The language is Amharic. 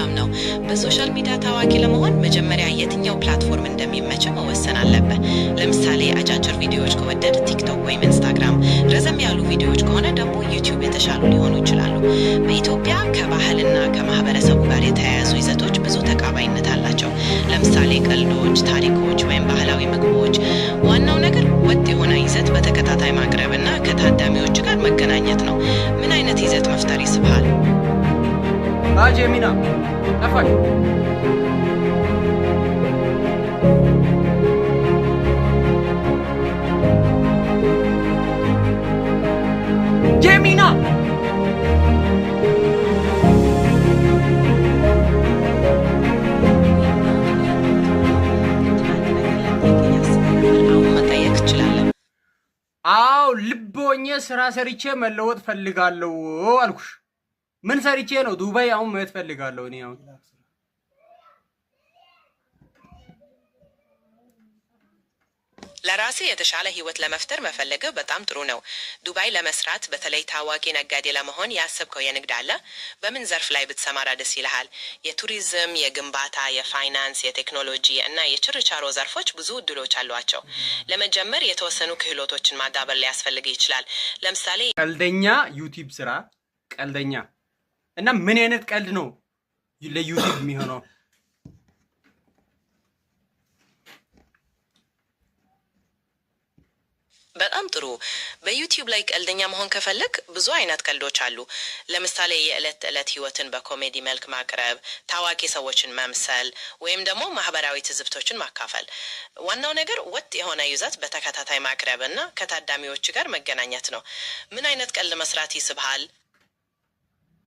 መልካም ነው። በሶሻል ሚዲያ ታዋቂ ለመሆን መጀመሪያ የትኛው ፕላትፎርም እንደሚመች መወሰን አለበት። ለምሳሌ አጫጭር ቪዲዮዎች ከወደድ ቲክቶክ ወይም ኢንስታግራም፣ ረዘም ያሉ ቪዲዮዎች ከሆነ ደግሞ ዩቲዩብ የተሻሉ ሊሆኑ ይችላሉ። በኢትዮጵያ ከባህልና ከማህበረሰቡ ጋር የተያያዙ ይዘቶች ብዙ ተቀባይነት አላቸው። ለምሳሌ ቀልዶች፣ ታሪኮች ወይም ባህላዊ ምግቦች። ዋናው ነገር ወጥ የሆነ ይዘት በተከታታይ ማቅረብና ከታዳሚዎች ጋር መገናኘት ነው። ምን አይነት ይዘት መፍጠር ይስብሃል? ጄሚና ጠፋኝ። ጄሚና አው ልቦኜ ስራ ሰርቼ መለወጥ ፈልጋለሁ አልኩሽ። ምን ሰርቼ ነው? ዱባይ አሁን መሄድ ፈልጋለሁ እኔ አሁን። ለራሴ የተሻለ ህይወት ለመፍጠር መፈለግ በጣም ጥሩ ነው። ዱባይ ለመስራት በተለይ ታዋቂ ነጋዴ ለመሆን ያሰብከው የንግድ አለ? በምን ዘርፍ ላይ ብትሰማራ ደስ ይልሃል? የቱሪዝም፣ የግንባታ፣ የፋይናንስ፣ የቴክኖሎጂ እና የችርቻሮ ዘርፎች ብዙ እድሎች አሏቸው። ለመጀመር የተወሰኑ ክህሎቶችን ማዳበር ሊያስፈልግ ይችላል። ለምሳሌ ቀልደኛ ዩቲዩብ ስራ። ቀልደኛ እና ምን አይነት ቀልድ ነው ለዩቲዩብ የሚሆነው? በጣም ጥሩ። በዩቲዩብ ላይ ቀልደኛ መሆን ከፈለክ ብዙ አይነት ቀልዶች አሉ። ለምሳሌ የዕለት ተዕለት ህይወትን በኮሜዲ መልክ ማቅረብ፣ ታዋቂ ሰዎችን መምሰል ወይም ደግሞ ማህበራዊ ትዝብቶችን ማካፈል። ዋናው ነገር ወጥ የሆነ ይዘት በተከታታይ ማቅረብ እና ከታዳሚዎች ጋር መገናኘት ነው። ምን አይነት ቀልድ መስራት ይስብሃል?